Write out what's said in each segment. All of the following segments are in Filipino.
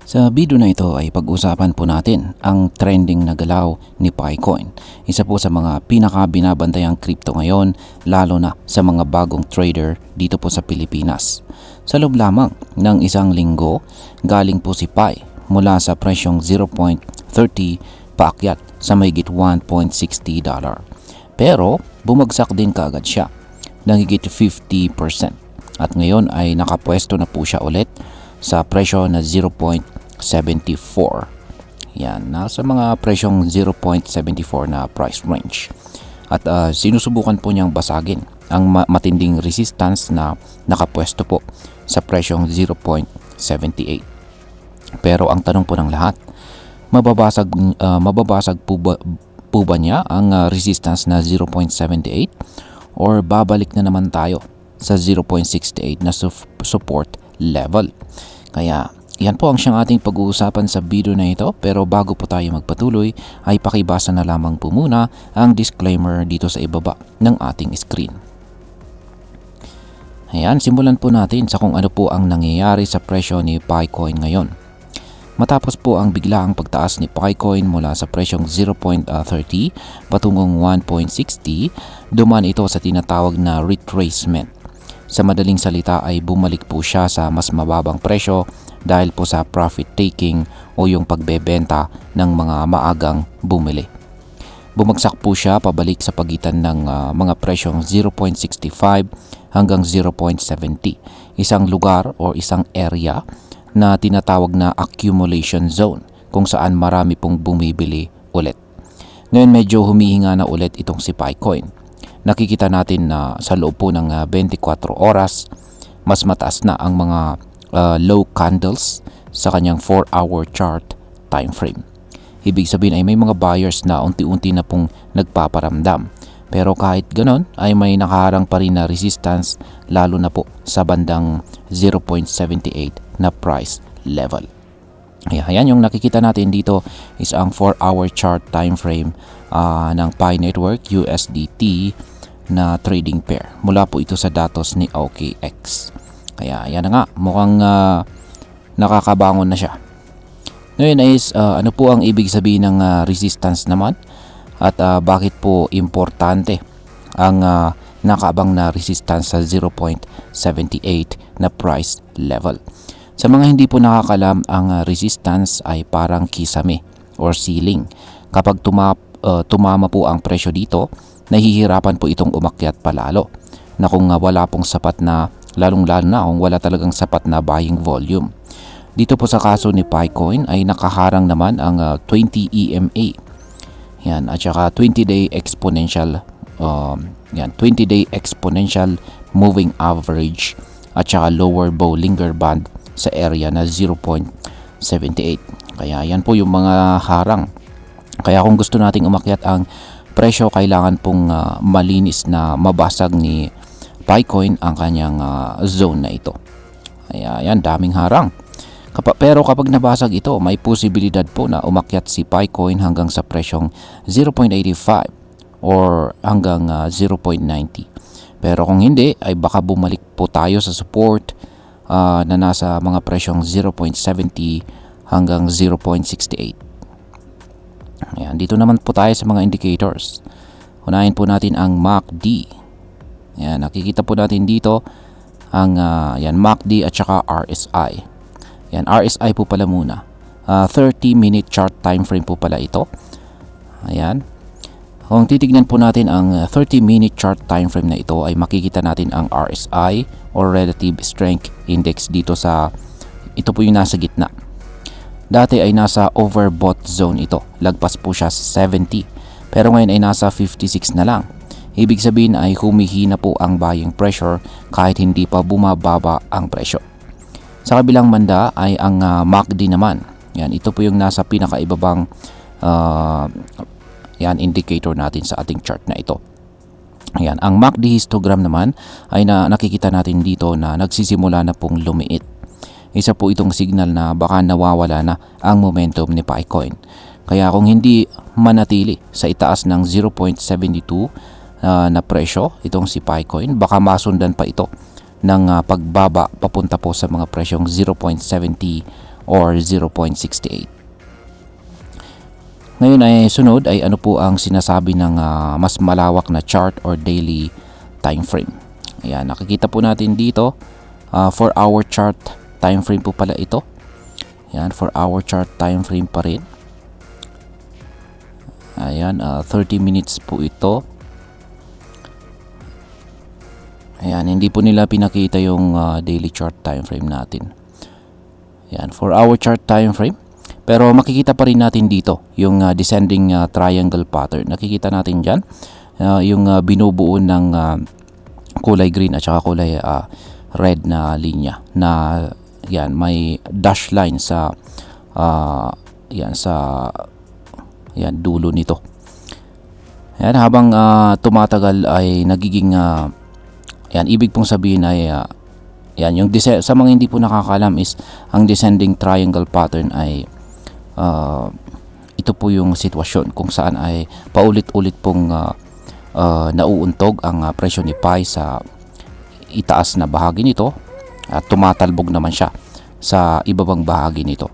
Sa video na ito ay pag-usapan po natin ang trending na galaw ni Picoin. Isa po sa mga pinaka-binabantayang crypto ngayon, lalo na sa mga bagong trader dito po sa Pilipinas. Sa loob lamang ng isang linggo, galing po si Pi mula sa presyong 0.30 paakyat sa mahigit $1.60. Pero bumagsak din kaagad siya ng higit 50%. At ngayon ay nakapwesto na po siya ulit sa presyo na 0.74. Yan, nasa mga presyong 0.74 na price range. At sinusubukan po niyang basagin ang matinding resistance na nakapwesto po sa presyong 0.78. Pero ang tanong po ng lahat, mababasag po ba niya ang resistance na 0.78 or babalik na naman tayo sa 0.68 na support level? Kaya yan po ang siyang ating pag-uusapan sa video na ito, pero bago po tayo magpatuloy ay pakibasa na lamang po muna ang disclaimer dito sa ibaba ng ating screen. Ayan, simulan po natin sa kung ano po ang nangyayari sa presyo ni Picoin ngayon. Matapos po ang biglaang pagtaas ni Picoin mula sa presyong 0.30 patungong 1.60, dumaan ito sa tinatawag na retracement. Sa madaling salita ay bumalik po siya sa mas mababang presyo dahil po sa profit taking o yung pagbebenta ng mga maagang bumili. Bumagsak po siya pabalik sa pagitan ng mga presyong 0.65 hanggang 0.70, isang lugar o isang area na tinatawag na accumulation zone kung saan marami pong bumibili ulit. Ngayon medyo humihinga na ulit itong si Picoin. Nakikita natin na sa loob po ng 24 oras, mas mataas na ang mga low candles sa kanyang 4-hour chart time frame. Ibig sabihin ay may mga buyers na unti-unti na pong nagpaparamdam. Pero kahit ganon ay may nakaharang pa rin na resistance lalo na po sa bandang 0.78 na price level. Ayan, yung nakikita natin dito is ang 4-hour chart time frame ng Pi Network USDT na trading pair. Mula po ito sa datos ni OKX. Kaya yan na nga, mukhang nakakabangon na siya. Ngayon is ano po ang ibig sabihin ng resistance naman? At bakit po importante ang nakaabang na resistance sa 0.78 na price level? Sa mga hindi po nakakalam, ang resistance ay parang kisame or ceiling. Kapag tumama po ang presyo dito, nahihirapan po itong umakyat palalo na kung wala pong sapat na, lalong-lalo na kung wala talagang sapat na buying volume. Dito po sa kaso ni Picoin ay nakaharang naman ang 20 EMA. Yan, at saka 20-day exponential 20-day exponential moving average at saka lower Bollinger Band sa area na 0.78. Kaya yan po yung mga harang. Kaya kung gusto nating umakyat ang presyo, kailangan pong malinis na mabasag ni Picoin ang kanyang zone na ito. Kaya yan, daming harang. Pero kapag nabasag ito, may posibilidad po na umakyat si Picoin hanggang sa presyong 0.85 or hanggang 0.90. Pero kung hindi, ay baka bumalik po tayo sa support na nasa mga presyong 0.70 hanggang 0.68. Ayan, dito naman po tayo sa mga indicators. Unahin po natin ang MACD. Ayan, nakikita po natin dito ang MACD at saka RSI. Ayan, RSI po pala muna. 30-minute chart time frame po pala ito. Ayan. Kung titignan po natin ang 30-minute chart time frame na ito, ay makikita natin ang RSI or Relative Strength Index dito sa, ito po yung nasa gitna. Dati ay nasa overbought zone ito. Lagpas po siya sa 70. Pero ngayon ay nasa 56 na lang. Ibig sabihin ay humihina po ang buying pressure kahit hindi pa bumababa ang presyo. Sa kabilang banda ay ang MACD naman. Yan, ito po yung nasa pinakaibabang indicator natin sa ating chart na ito. Ayan, ang MACD histogram naman ay nakikita natin dito na nagsisimula na pong lumiit. Isa po itong signal na baka nawawala na ang momentum ni Picoin. Kaya kung hindi manatili sa itaas ng 0.72 na presyo itong si Picoin, baka masundan pa ito ng pagbaba papunta po sa mga presyong 0.70 or 0.68. Ngayon ay sunod ay ano po ang sinasabi ng mas malawak na chart or daily time frame. Ayan, nakikita po natin dito 4-hour chart time frame po pala ito. Ayan, 4-hour chart time frame pa rin. Ayan, 30 minutes po ito. Ayan, hindi po nila pinakita yung daily chart time frame natin. Ayan, 4-hour chart time frame. Pero makikita pa rin natin dito yung descending triangle pattern. Nakikita natin dyan yung binubuo ng kulay green at saka kulay red na linya na yan, may dash line sa yan, dulo nito. Yan, habang tumatagal ay nagiging yan, ibig pong sabihin ay yan, yung sa mga hindi po nakakalam is ang descending triangle pattern ay ito po yung sitwasyon kung saan ay paulit-ulit pong nauuntog ang presyo ni Pi sa itaas na bahagi nito at tumatalbog naman siya sa ibabang bahagi nito.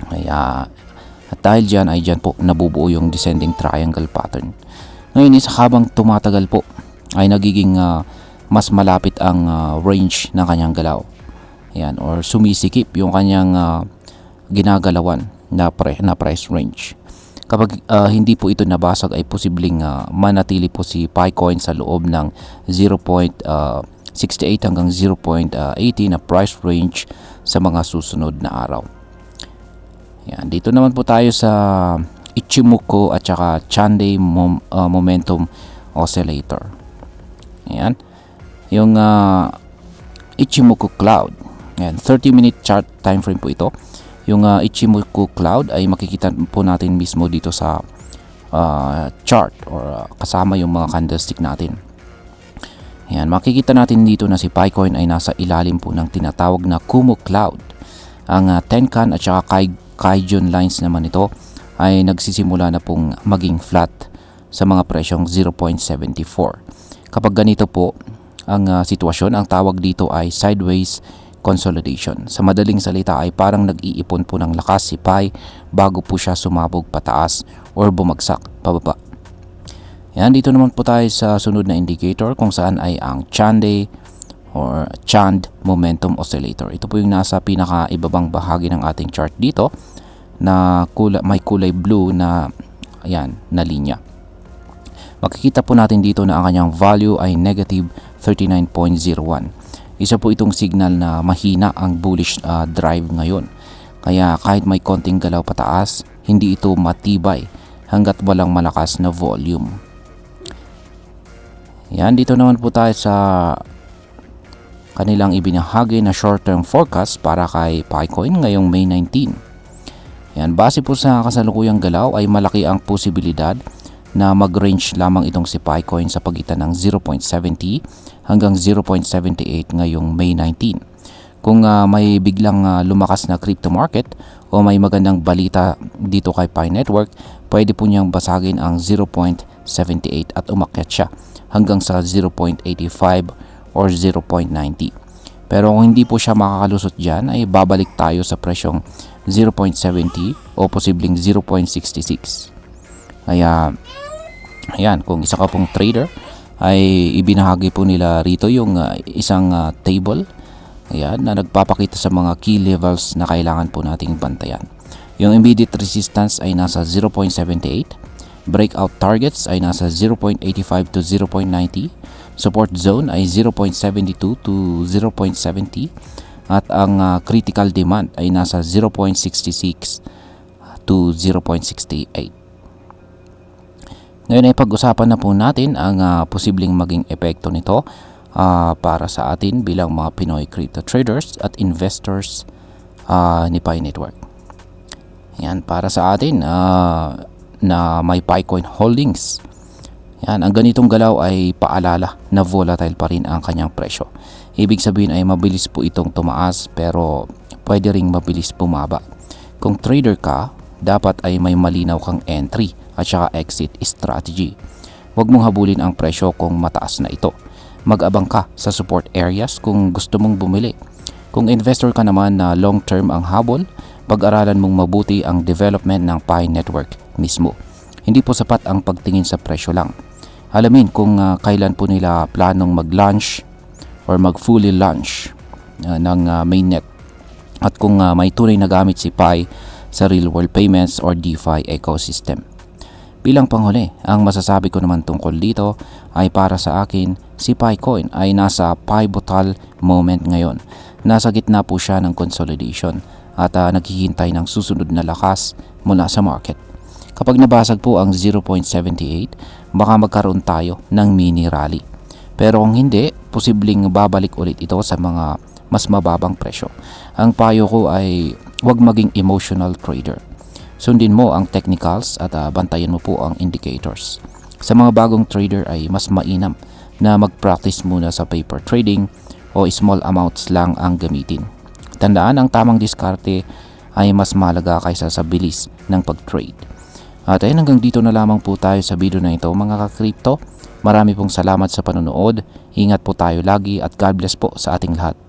Kaya at dahil dyan ay dyan po nabubuo yung descending triangle pattern. Ngayon is habang tumatagal po ay nagiging mas malapit ang range ng kanyang galaw. Ayan, or sumisikip yung kanyang ginagalawan na price range. Kapag hindi po ito nabasag ay posibleng manatili po si Picoin sa loob ng 0.68 hanggang 0.80 na price range sa mga susunod na araw. Yan, dito naman po tayo sa Ichimoku at saka Chanday Momentum Oscillator. Yan. Yung Ichimoku Cloud. Yan, 30-minute chart time frame po ito. Yung Ichimoku Cloud ay makikita po natin mismo dito sa chart or kasama yung mga candlestick natin. Yan, makikita natin dito na si Picoin ay nasa ilalim po ng tinatawag na Kumo Cloud. Ang Tenkan at saka Kijun lines naman ito ay nagsisimula na pong maging flat sa mga presyong 0.74. Kapag ganito po ang sitwasyon, ang tawag dito ay sideways consolidation. Sa madaling salita ay parang nag-iipon po ng lakas si Pi bago po siya sumabog pataas or bumagsak pababa. Yan, dito naman po tayo sa sunod na indicator kung saan ay ang Chanday or Chand Momentum Oscillator. Ito po yung nasa pinakaibabang bahagi ng ating chart dito na may kulay blue na ayan, na linya. Makikita po natin dito na ang kanyang value ay negative 39.01. Isa po itong signal na mahina ang bullish drive ngayon. Kaya kahit may konting galaw pataas, hindi ito matibay hanggat walang malakas na volume. Yan, dito naman po tayo sa kanilang ibinahagi na short-term forecast para kay Picoin ngayong May 19. Yan, base po sa kasalukuyang galaw ay malaki ang posibilidad na mag-range lamang itong si Picoin sa pagitan ng 0.70 hanggang 0.78 ngayong May 19. Kung may biglang lumakas na crypto market o may magandang balita dito kay Pi Network, pwede po niyang basagin ang 0.78 at umakyat siya hanggang sa 0.85 or 0.90. Pero kung hindi po siya makakalusot dyan, ay babalik tayo sa presyong 0.70 o posibleng 0.66. Kaya, ayan, kung isa ka pong trader, ay ibinahagi po nila rito yung isang table, ayan, na nagpapakita sa mga key levels na kailangan po nating bantayan. Yung immediate resistance ay nasa 0.78, breakout targets ay nasa 0.85 to 0.90, support zone ay 0.72 to 0.70, at ang critical demand ay nasa 0.66 to 0.68. Ngayon ay pag-usapan na po natin ang posibleng maging epekto nito para sa atin bilang mga Pinoy crypto traders at investors ni Pi Network. Yan, para sa atin na may Picoin holdings. Yan, ang ganitong galaw ay paalala na volatile pa rin ang kanyang presyo. Ibig sabihin ay mabilis po itong tumaas pero pwede ring mabilis bumaba. Kung trader ka, dapat ay may malinaw kang entry at saka exit strategy. Huwag mong habulin ang presyo kung mataas na ito. Mag-abang ka sa support areas kung gusto mong bumili. Kung investor ka naman na long term ang habol, pag-aralan mong mabuti ang development ng Pi network mismo. Hindi po sapat ang pagtingin sa presyo lang. Alamin kung kailan po nila planong mag-launch or mag-fully launch ng mainnet at kung may tunay na gamit si Pi sa real world payments or DeFi ecosystem. Bilang panghuli, ang masasabi ko naman tungkol dito ay para sa akin, si PiCoin ay nasa pivotal moment ngayon. Nasa gitna po siya ng consolidation at naghihintay ng susunod na lakas mula sa market. Kapag nabasag po ang 0.78, baka magkaroon tayo ng mini rally. Pero kung hindi, posibleng babalik ulit ito sa mga mas mababang presyo. Ang payo ko ay huwag maging emotional trader. Sundin mo ang technicals at bantayan mo po ang indicators. Sa mga bagong trader ay mas mainam na mag-practice muna sa paper trading o small amounts lang ang gamitin. Tandaan, ang tamang diskarte ay mas mahalaga kaysa sa bilis ng pag-trade. At ayun, hanggang dito na lamang po tayo sa video na ito mga ka-crypto. Marami pong salamat sa panonood. Ingat po tayo lagi at God bless po sa ating lahat.